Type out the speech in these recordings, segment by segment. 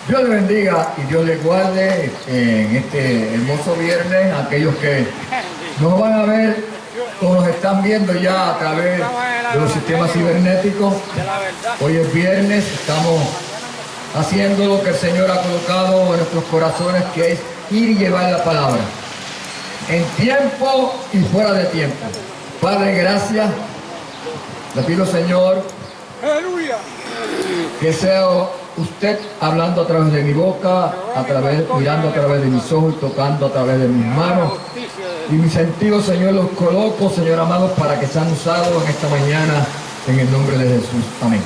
Dios le bendiga y Dios le guarde en este hermoso viernes a aquellos que nos van a ver o nos están viendo ya a través de los sistemas cibernéticos. Hoy es viernes, estamos haciendo lo que el Señor ha colocado en nuestros corazones, que es ir y llevar la palabra en tiempo y fuera de tiempo. Padre, gracias. Le pido, Señor, que sea usted hablando a través de mi boca, mirando a través de mis ojos y tocando a través de mis manos. Y mis sentidos, Señor, los coloco, Señor amado, para que sean usados en esta mañana, en el nombre de Jesús. Amén.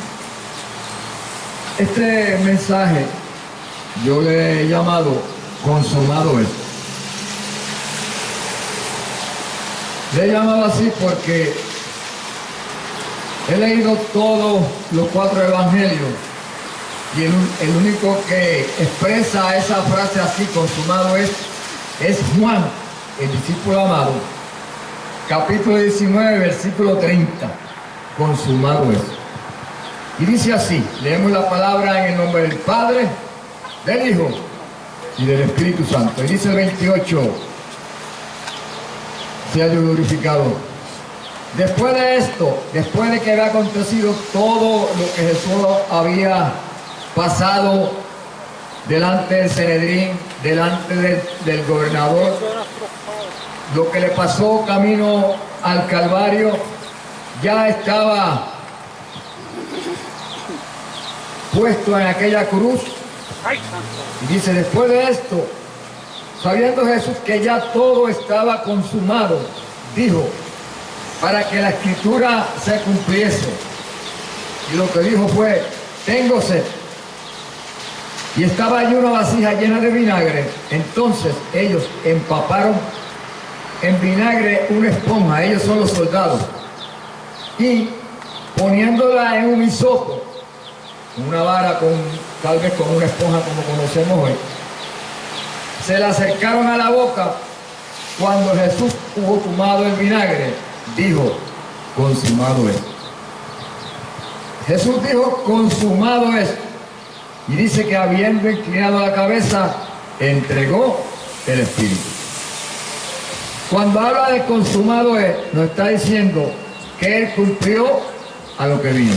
Este mensaje yo le he llamado consumado es. Le he llamado así porque he leído todos los 4 evangelios y el único que expresa esa frase así, consumado es Juan, el discípulo amado, capítulo 19, versículo 30, consumado es. Y dice así, leemos la palabra en el nombre del Padre, del Hijo y del Espíritu Santo. Y dice el 28, sea Dios glorificado. Después de esto, después de que había acontecido todo lo que Jesús había pasado delante del Sanedrín, delante del gobernador, lo que le pasó camino al Calvario, ya estaba puesto en aquella cruz. Y dice, después de esto, sabiendo Jesús que ya todo estaba consumado, dijo, para que la escritura se cumpliese. Y lo que dijo fue, tengo sed. Y estaba allí una vasija llena de vinagre. Entonces ellos empaparon en vinagre una esponja, ellos son los soldados, y poniéndola en un hisopo, una vara tal vez con una esponja como conocemos hoy, se la acercaron a la boca. Cuando Jesús hubo tomado el vinagre, dijo, consumado es. Jesús dijo, consumado es. Y dice que habiendo inclinado la cabeza, entregó el Espíritu. Cuando habla de consumado es, nos está diciendo que Él cumplió a lo que vino.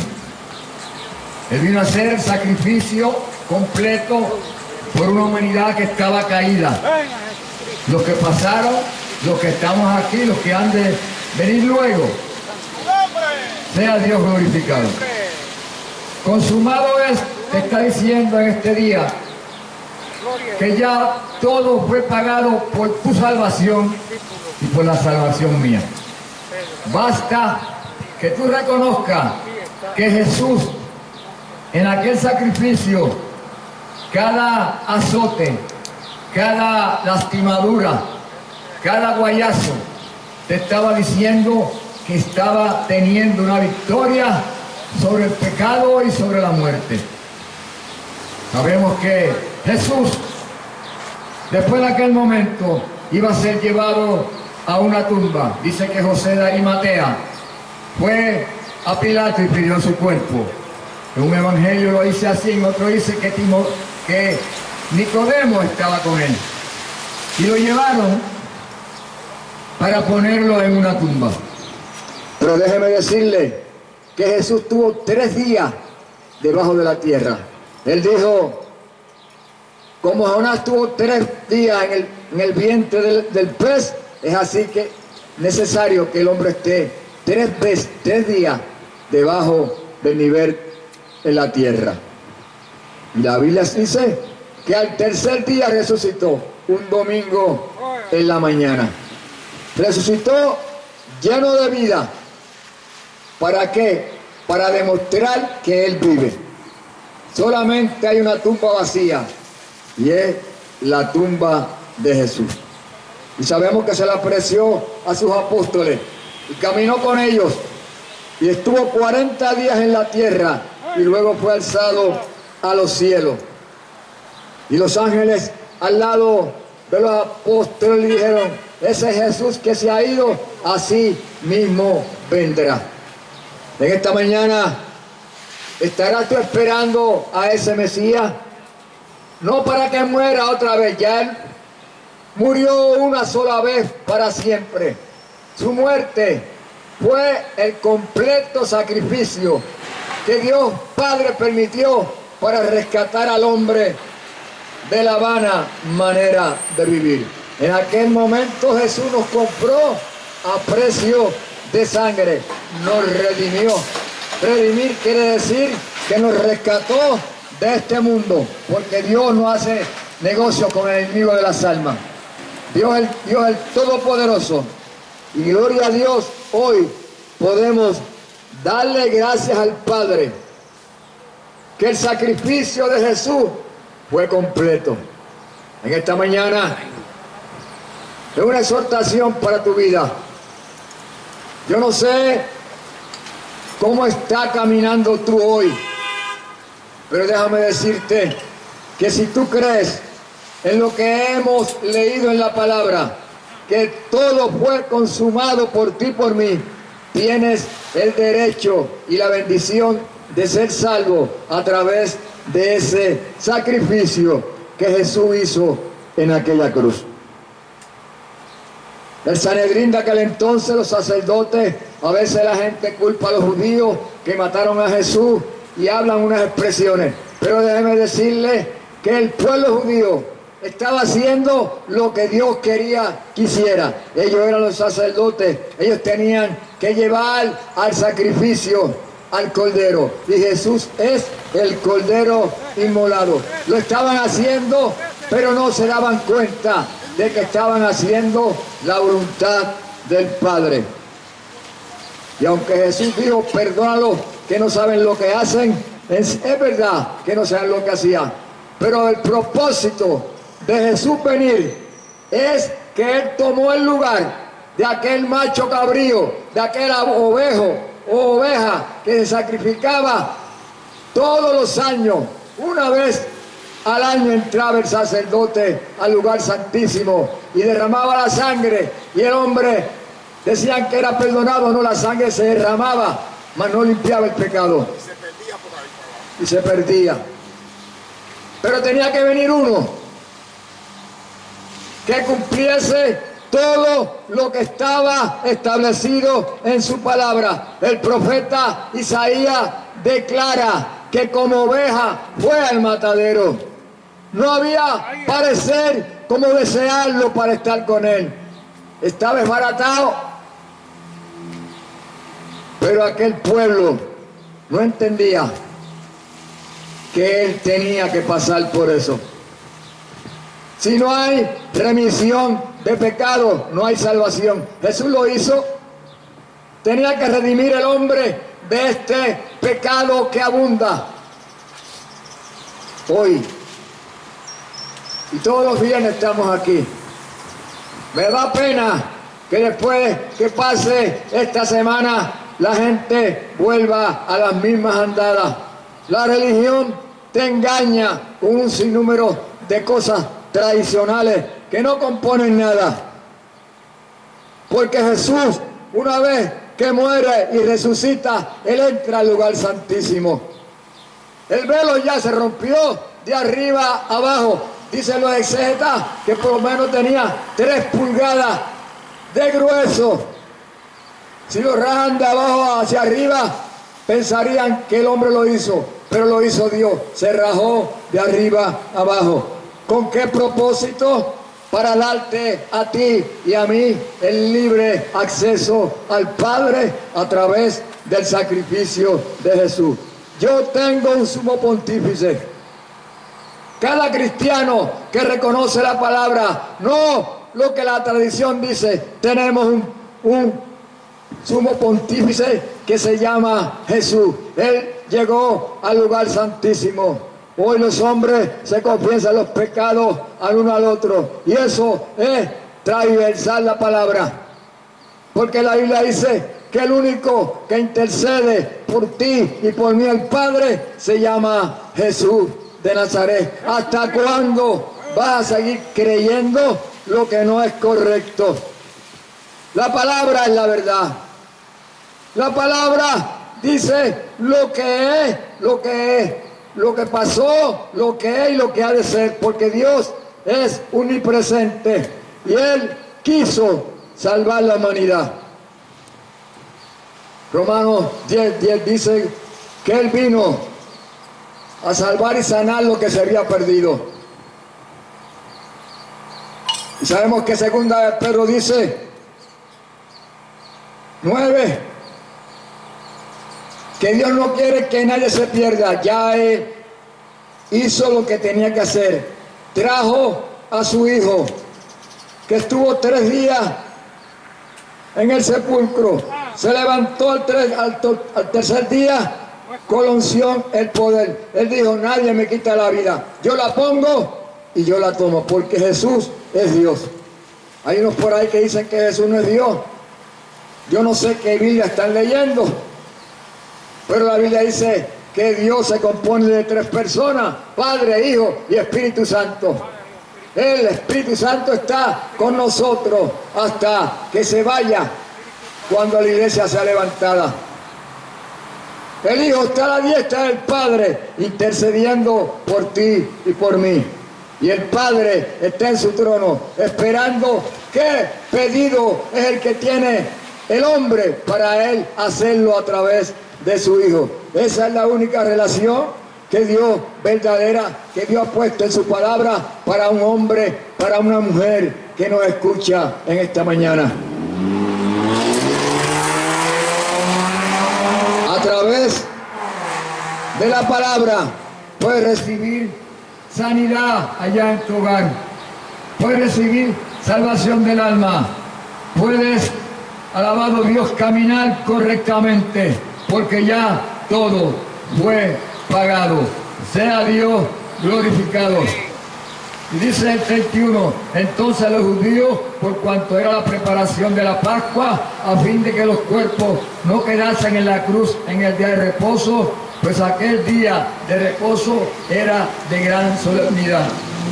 Él vino a hacer el sacrificio completo por una humanidad que estaba caída. Los que pasaron, los que estamos aquí, los que han de venir luego. Sea Dios glorificado. Consumado es, te está diciendo en este día que ya todo fue pagado por tu salvación y por la salvación mía. Basta que tú reconozcas que Jesús en aquel sacrificio, cada azote, cada lastimadura, cada guayazo, te estaba diciendo que estaba teniendo una victoria sobre el pecado y sobre la muerte. Sabemos que Jesús, después de aquel momento, iba a ser llevado a una tumba. Dice que José de Arimatea fue a Pilato y pidió su cuerpo. En un evangelio lo dice así, en otro dice que Nicodemo estaba con él. Y lo llevaron para ponerlo en una tumba. Pero déjeme decirle que Jesús tuvo 3 días debajo de la tierra. Él dijo, como Jonás tuvo 3 días en el vientre del pez, es así que necesario que el hombre esté 3 días debajo del nivel en la tierra. Y la Biblia dice que al 3er día resucitó, un domingo en la mañana. Resucitó lleno de vida. ¿Para qué? Para demostrar que Él vive. Solamente hay una tumba vacía y es la tumba de Jesús. Y sabemos que se le apareció a sus apóstoles y caminó con ellos y estuvo 40 días en la tierra y luego fue alzado a los cielos. Y los ángeles al lado de los apóstoles le dijeron, ese es Jesús que se ha ido, así mismo vendrá. En esta mañana, ¿estarás tú esperando a ese Mesías? no para que muera otra vez, ya Él murió una sola vez para siempre. Su muerte fue el completo sacrificio que Dios Padre permitió para rescatar al hombre de la vana manera de vivir. En aquel momento Jesús nos compró a precio de sangre, nos redimió. Redimir quiere decir que nos rescató de este mundo, porque Dios no hace negocio con el enemigo de las almas. Dios es el Todopoderoso. Y gloria a Dios, hoy podemos darle gracias al Padre que el sacrificio de Jesús fue completo. En esta mañana es una exhortación para tu vida. Yo no sé cómo está caminando tú hoy, pero déjame decirte que si tú crees en lo que hemos leído en la palabra, que todo fue consumado por ti y por mí, tienes el derecho y la bendición de ser salvo a través de ese sacrificio que Jesús hizo en aquella cruz. El Sanedrín de aquel entonces, los sacerdotes, a veces la gente culpa a los judíos que mataron a Jesús y hablan unas expresiones, pero déjeme decirle que el pueblo judío estaba haciendo lo que Dios quería que hiciera. Ellos eran los sacerdotes, ellos tenían que llevar al sacrificio al Cordero, y Jesús es el Cordero inmolado. Lo estaban haciendo, pero no se daban cuenta de que estaban haciendo la voluntad del Padre. Y aunque Jesús dijo, perdónalos que no saben lo que hacen, es verdad que no saben lo que hacían, pero el propósito de Jesús venir es que Él tomó el lugar de aquel macho cabrío, de aquel ovejo o oveja que se sacrificaba todos los años. Una vez al año entraba el sacerdote al lugar santísimo y derramaba la sangre, y el hombre decían que era perdonado. No, la sangre se derramaba, mas no limpiaba el pecado. Y se perdía. Pero tenía que venir uno que cumpliese todo lo que estaba establecido en su palabra. El profeta Isaías declara que como oveja fue al matadero. No había parecer como desearlo para estar con él. Estaba desbaratado. Pero aquel pueblo no entendía que él tenía que pasar por eso. Si no hay remisión de pecado, no hay salvación. Jesús lo hizo. Tenía que redimir el hombre de este pecado que abunda hoy. Y todos los viernes estamos aquí. Me da pena que después que pase esta semana la gente vuelva a las mismas andadas. La religión te engaña con un sinnúmero de cosas tradicionales que no componen nada. Porque Jesús, una vez que muere y resucita, Él entra al lugar santísimo. El velo ya se rompió de arriba a abajo. Dicen los exegetas que por lo menos tenía 3 pulgadas de grueso. Si lo rajan de abajo hacia arriba, pensarían que el hombre lo hizo, pero lo hizo Dios. Se rajó de arriba a abajo. ¿Con qué propósito? Para darte a ti y a mí el libre acceso al Padre a través del sacrificio de Jesús. Yo tengo un sumo pontífice. Cada cristiano que reconoce la palabra, no lo que la tradición dice, tenemos un sumo pontífice que se llama Jesús. Él llegó al lugar santísimo. Hoy los hombres se confiesan los pecados al uno al otro, y eso es transversal la palabra, porque la Biblia dice que el único que intercede por ti y por mí el Padre se llama Jesús de Nazaret. ¿Hasta cuándo vas a seguir creyendo lo que no es correcto? La palabra es la verdad. La palabra dice lo que es, lo que pasó, lo que es y lo que ha de ser, porque Dios es omnipresente y Él quiso salvar la humanidad. Romanos 10:10 dice que Él vino a salvar y sanar lo que se había perdido. Y sabemos que segunda de Pedro dice 9, que Dios no quiere que nadie se pierda. Ya Él hizo lo que tenía que hacer. Trajo a su Hijo, que estuvo 3 días en el sepulcro. Se levantó al tercer día con la unción, el poder. Él dijo, nadie me quita la vida. Yo la pongo y yo la tomo, porque Jesús es Dios. Hay unos por ahí que dicen que Jesús no es Dios. Yo no sé qué Biblia están leyendo, pero la Biblia dice que Dios se compone de 3 personas, Padre, Hijo y Espíritu Santo. El Espíritu Santo está con nosotros hasta que se vaya, cuando la iglesia sea levantada. El Hijo está a la diestra del Padre, intercediendo por ti y por mí. Y el Padre está en su trono, esperando qué pedido es el que tiene el hombre para Él hacerlo a través de su Hijo. Esa es la única relación que Dios verdadera, que Dios ha puesto en su palabra para un hombre, para una mujer que nos escucha en esta mañana. A través de la palabra puedes recibir sanidad allá en tu hogar, puedes recibir salvación del alma, puedes, alabado Dios, caminar correctamente, porque ya todo fue pagado. Sea Dios glorificado. Y dice el 31, entonces los judíos, por cuanto era la preparación de la Pascua, a fin de que los cuerpos no quedasen en la cruz en el día de reposo, pues aquel día de reposo era de gran solemnidad,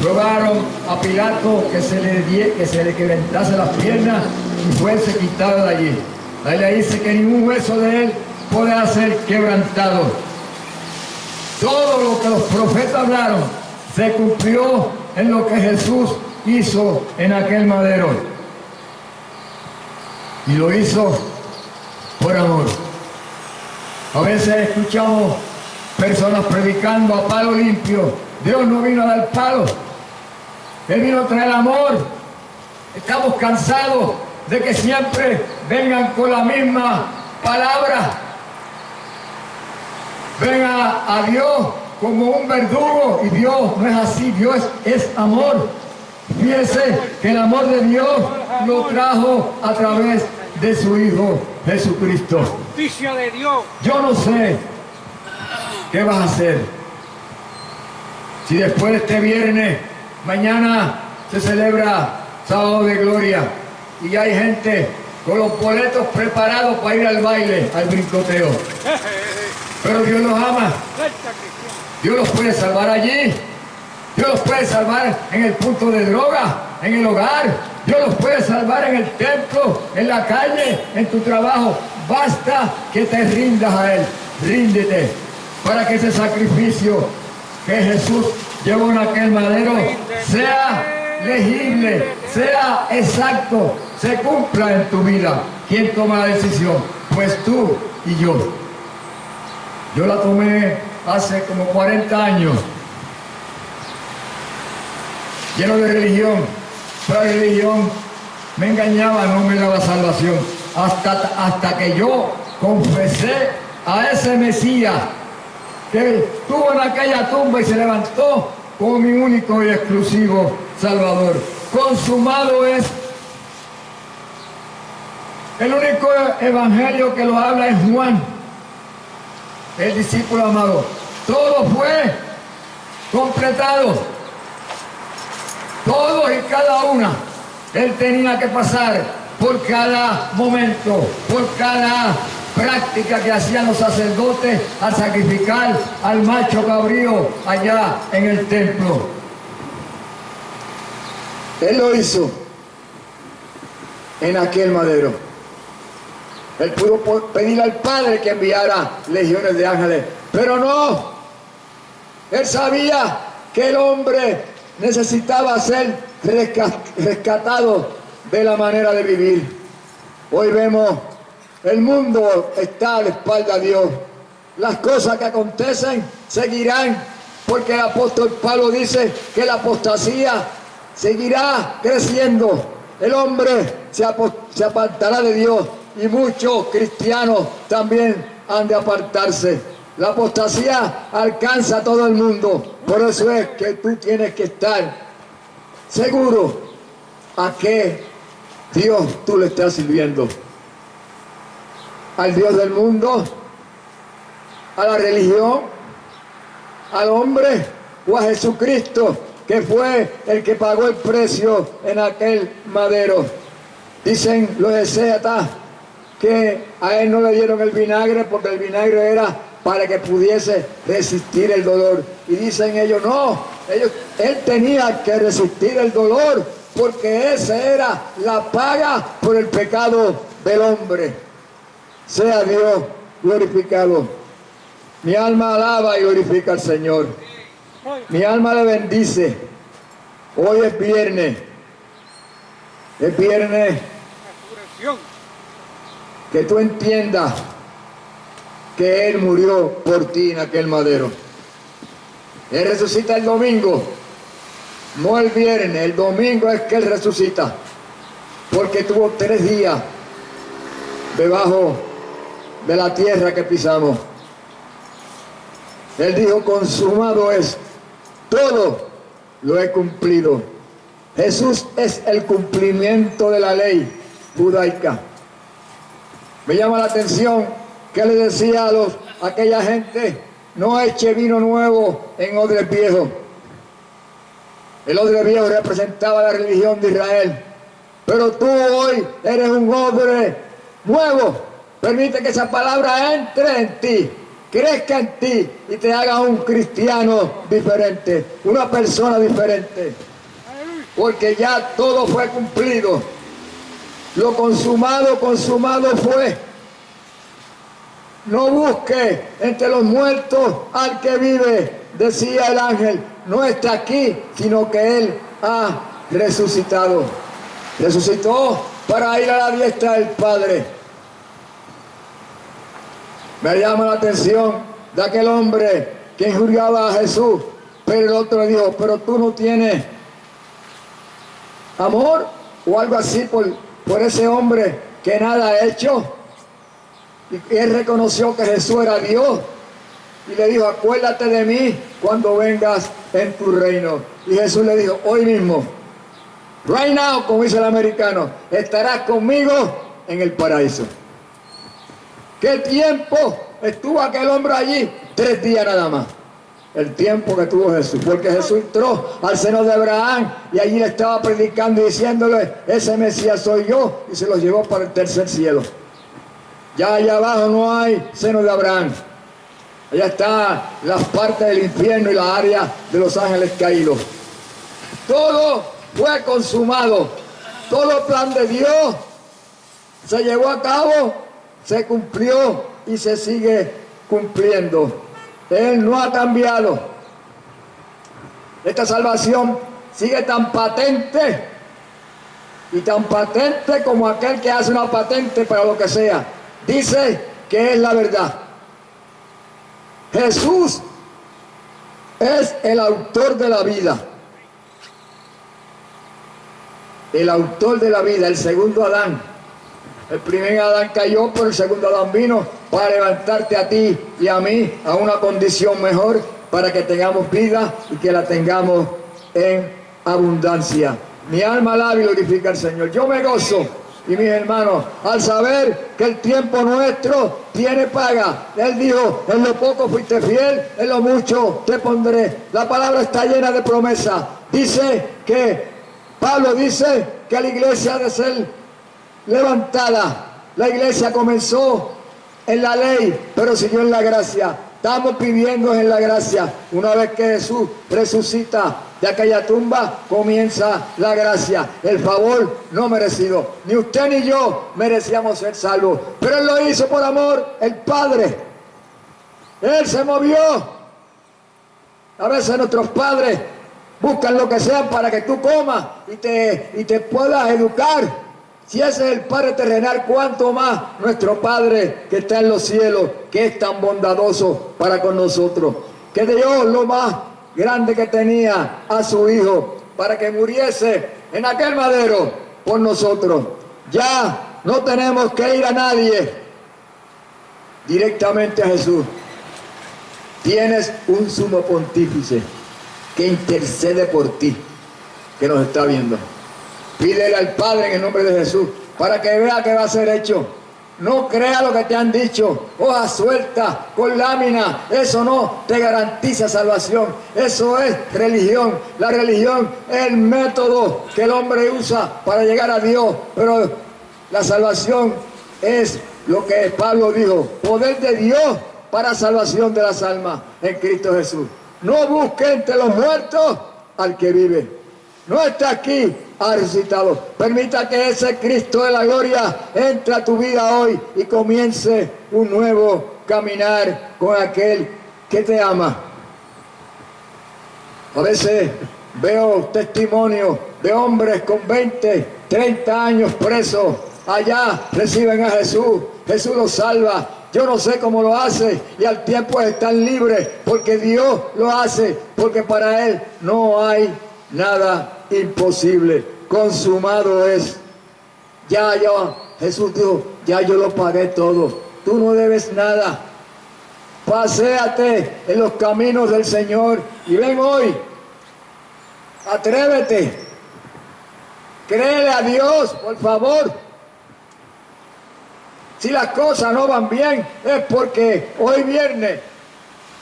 rogaron a Pilato que se le quebrantase las piernas y fuese quitado de allí. Ahí le dice que ningún hueso de él podrá ser quebrantado. Todo lo que los profetas hablaron se cumplió en lo que Jesús hizo en aquel madero. Y lo hizo por amor. A veces escuchamos personas predicando a palo limpio. Dios no vino a dar palo. Él vino a traer amor. Estamos cansados de que siempre vengan con la misma palabra. Ven a Dios como un verdugo, y Dios no es así. Dios es amor. Fíjese que el amor de Dios lo trajo a través de su Hijo Jesucristo. Justicia de Dios. Yo no sé qué vas a hacer. Si después de este viernes, mañana se celebra Sábado de Gloria y hay gente con los boletos preparados para ir al baile, al brincoteo. Pero Dios los ama. Dios los puede salvar allí. Dios los puede salvar en el punto de droga, en el hogar. Dios los puede salvar en el templo, en la calle, en tu trabajo. Basta que te rindas a Él. Ríndete para que ese sacrificio que Jesús llevó en aquel madero sea legible, sea exacto, se cumpla en tu vida. ¿Quién toma la decisión? Pues tú y yo. Yo la tomé hace como 40 años, lleno de religión. La religión me engañaba, no me daba salvación. Hasta que yo confesé a ese Mesías que estuvo en aquella tumba y se levantó como mi único y exclusivo Salvador. Consumado es. El único evangelio que lo habla es Juan, el discípulo amado. Todo fue completado. Todos y cada una. Él tenía que pasar por cada momento, por cada práctica que hacían los sacerdotes al sacrificar al macho cabrío allá en el templo. Él lo hizo en aquel madero. Él pudo pedir al Padre que enviara legiones de ángeles, pero no. Él sabía que el hombre necesitaba ser rescatado de la manera de vivir. Hoy vemos, el mundo está a la espalda de Dios. Las cosas que acontecen seguirán, porque el apóstol Pablo dice que la apostasía seguirá creciendo. El hombre se apartará de Dios y muchos cristianos también han de apartarse. La apostasía alcanza a todo el mundo. Por eso es que tú tienes que estar seguro a qué Dios tú le estás sirviendo. Al Dios del mundo, a la religión, al hombre o a Jesucristo, que fue el que pagó el precio en aquel madero. Dicen los exégetas que a él no le dieron el vinagre porque el vinagre era para que pudiese resistir el dolor. Y dicen ellos, no, él tenía que resistir el dolor porque esa era la paga por el pecado del hombre. Sea Dios glorificado. Mi alma alaba y glorifica al Señor. Mi alma le bendice. Hoy es viernes. Es viernes que tú entiendas que Él murió por ti en aquel madero. Él resucita el domingo, no el viernes. El domingo es que Él resucita, porque tuvo 3 días debajo de la tierra que pisamos. Él dijo, consumado es, todo lo he cumplido. Jesús es el cumplimiento de la ley judaica. Me llama la atención que le decía a aquella gente, no eche vino nuevo en odres viejos. El odre viejo representaba la religión de Israel, pero tú hoy eres un odre nuevo. Permite que esa palabra entre en ti, crezca en ti y te haga un cristiano diferente, una persona diferente, porque ya todo fue cumplido. Lo consumado, consumado fue. No busque entre los muertos al que vive, decía el ángel. No está aquí, sino que Él ha resucitado. Resucitó para ir a la diestra del Padre. Me llama la atención de aquel hombre que injuriaba a Jesús, pero el otro le dijo, pero tú no tienes amor o algo así por ese hombre que nada ha hecho. Y él reconoció que Jesús era Dios y le dijo, acuérdate de mí cuando vengas en tu reino. Y Jesús le dijo, hoy mismo, right now, como dice el americano, estarás conmigo en el paraíso. ¿Qué tiempo estuvo aquel hombre allí? 3 días nada más. El tiempo que tuvo Jesús, porque Jesús entró al seno de Abraham y allí le estaba predicando y diciéndole, ese Mesías soy yo, y se lo llevó para el tercer cielo. Ya allá abajo no hay seno de Abraham. Allá están las partes del infierno y la área de los ángeles caídos. Todo fue consumado. Todo el plan de Dios se llevó a cabo, se cumplió y se sigue cumpliendo. Él no ha cambiado. Esta salvación sigue tan patente y tan patente como aquel que hace una patente para lo que sea. Dice que es la verdad. Jesús es el autor de la vida. El autor de la vida, el segundo Adán. El primer Adán cayó, pero el segundo Adán vino para levantarte a ti y a mí a una condición mejor, para que tengamos vida y que la tengamos en abundancia. Mi alma alaba y glorifica al Señor. Yo me gozo, y mis hermanos, al saber que el tiempo nuestro tiene paga. Él dijo, en lo poco fuiste fiel, en lo mucho te pondré. La palabra está llena de promesas. Dice que, Pablo dice que la iglesia ha de ser levantada. La iglesia comenzó en la ley, pero siguió en la gracia. Estamos pidiendo en la gracia. Una vez que Jesús resucita de aquella tumba, comienza la gracia, el favor no merecido. Ni usted ni yo merecíamos ser salvos, pero Él lo hizo por amor, el Padre. Él se movió. A veces nuestros padres buscan lo que sea para que tú comas y te puedas educar. Si ese es el Padre terrenal, ¿cuánto más nuestro Padre que está en los cielos, que es tan bondadoso para con nosotros? Que dio lo más grande que tenía a su Hijo para que muriese en aquel madero por nosotros. Ya no tenemos que ir a nadie, directamente a Jesús. Tienes un sumo pontífice que intercede por ti, que nos está viendo. Pídele al Padre en el nombre de Jesús para que vea que va a ser hecho. No crea lo que te han dicho, hoja suelta, con lámina. Eso no te garantiza salvación. Eso es religión. La religión es el método que el hombre usa para llegar a Dios. Pero la salvación es lo que Pablo dijo, poder de Dios para salvación de las almas en Cristo Jesús. No busque entre los muertos al que vive. No está aquí, ha resucitado. Permita que ese Cristo de la gloria entre a tu vida hoy y comience un nuevo caminar con aquel que te ama. A veces veo testimonios de hombres con 20, 30 años presos. Allá reciben a Jesús, Jesús los salva. Yo no sé cómo lo hace y al tiempo están libres porque Dios lo hace, porque para Él no hay nada imposible. Consumado es. Jesús dijo, ya yo lo pagué todo. Tú no debes nada. Paséate en los caminos del Señor y ven hoy. Atrévete. Créele a Dios, por favor. Si las cosas no van bien, es porque hoy viernes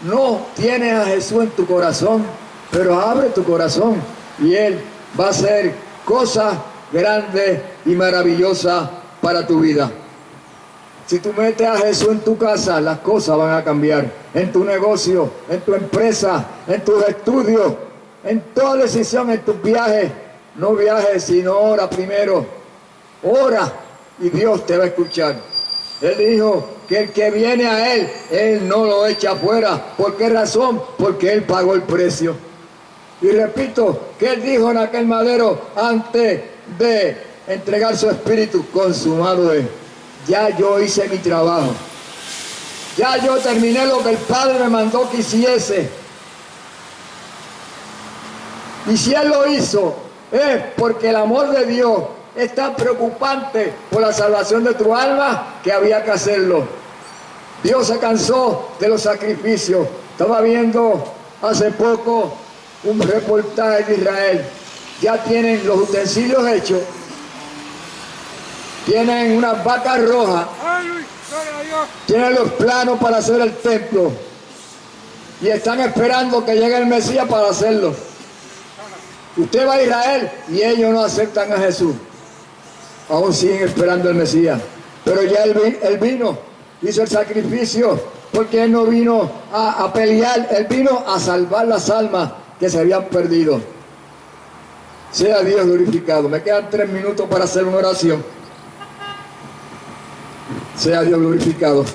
no tienes a Jesús en tu corazón, pero abre tu corazón y Él va a hacer cosas grandes y maravillosas para tu vida. Si tú metes a Jesús en tu casa, las cosas van a cambiar. En tu negocio, en tu empresa, en tus estudios, en toda decisión, en tus viajes. No viajes, sino ora primero. Ora y Dios te va a escuchar. Él dijo que el que viene a Él, Él no lo echa afuera. ¿Por qué razón? Porque Él pagó el precio. Y repito, que Él dijo en aquel madero antes de entregar su espíritu, consumado es. Ya yo hice mi trabajo. Ya yo terminé lo que el Padre me mandó que hiciese. Y si Él lo hizo, es porque el amor de Dios es tan preocupante por la salvación de tu alma que había que hacerlo. Dios se cansó de los sacrificios. Estaba viendo hace poco un reportaje de Israel. Ya tienen los utensilios hechos. Tienen unas vacas rojas. Tienen los planos para hacer el templo. Y están esperando que llegue el Mesías para hacerlo. Usted va a Israel y ellos no aceptan a Jesús. Aún siguen esperando el Mesías. Pero ya él vino, hizo el sacrificio, porque Él no vino a pelear, Él vino a salvar las almas que se habían perdido. Sea Dios glorificado. Me quedan 3 minutos para hacer una oración. Sea Dios glorificado.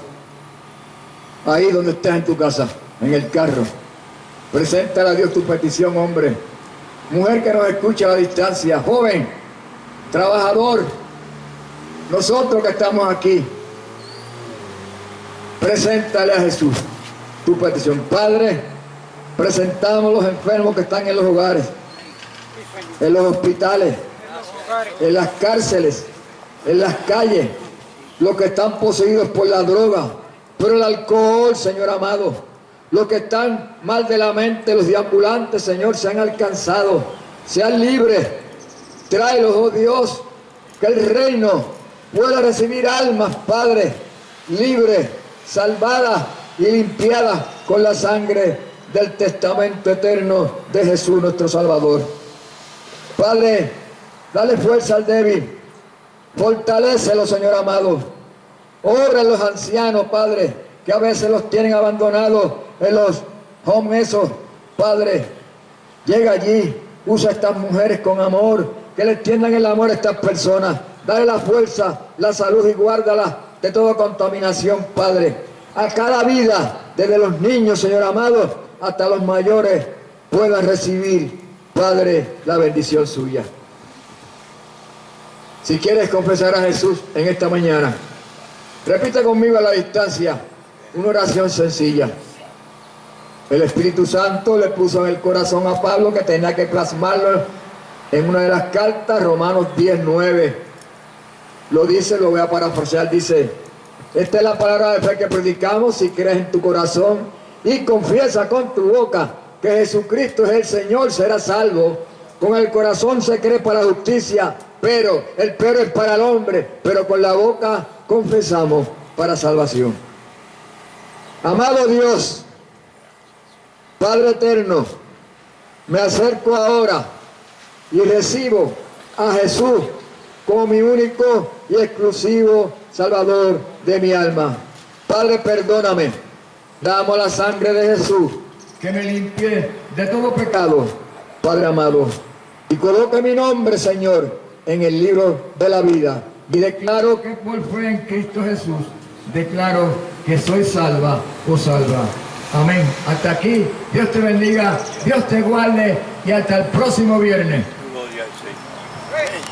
Ahí donde estés en tu casa, en el carro, preséntale a Dios tu petición, hombre. Mujer que nos escucha a la distancia, joven, trabajador, nosotros que estamos aquí, preséntale a Jesús tu petición. Padre, presentamos los enfermos que están en los hogares, en los hospitales, en las cárceles, en las calles, los que están poseídos por la droga, por el alcohol, Señor amado, los que están mal de la mente, los deambulantes, Señor, sean alcanzados, sean libres. Tráelos, oh Dios, que el reino pueda recibir almas, Padre, libres, salvadas y limpiadas con la sangre del testamento eterno de Jesús nuestro Salvador. Padre, dale fuerza al débil, fortalécelo, Señor amado. Obra en los ancianos, Padre, que a veces los tienen abandonados en los homes esos. Padre, llega allí, usa a estas mujeres con amor, que le extiendan el amor a estas personas. Dale la fuerza, la salud y guárdalas de toda contaminación, Padre. A cada vida, desde los niños, Señor amado, hasta los mayores puedan recibir, Padre, la bendición suya. Si quieres confesar a Jesús en esta mañana, repita conmigo a la distancia una oración sencilla. El Espíritu Santo le puso en el corazón a Pablo que tenía que plasmarlo en una de las cartas, Romanos 10:9. Lo dice, lo voy a parafrasear, dice: esta es la palabra de fe que predicamos. Si crees en tu corazón y confiesa con tu boca que Jesucristo es el Señor, serás salvo. Con el corazón se cree para justicia, pero el pero es para el hombre, pero con la boca confesamos para salvación. Amado Dios, Padre eterno, me acerco ahora y recibo a Jesús como mi único y exclusivo Salvador de mi alma. Padre, perdóname. Damos la sangre de Jesús que me limpie de todo pecado, Padre amado, y coloque mi nombre, Señor, en el libro de la vida. Y declaro que por fe en Cristo Jesús, declaro que soy salva o salva. Amén. Hasta aquí. Dios te bendiga, Dios te guarde y hasta el próximo viernes. Gloria al Señor.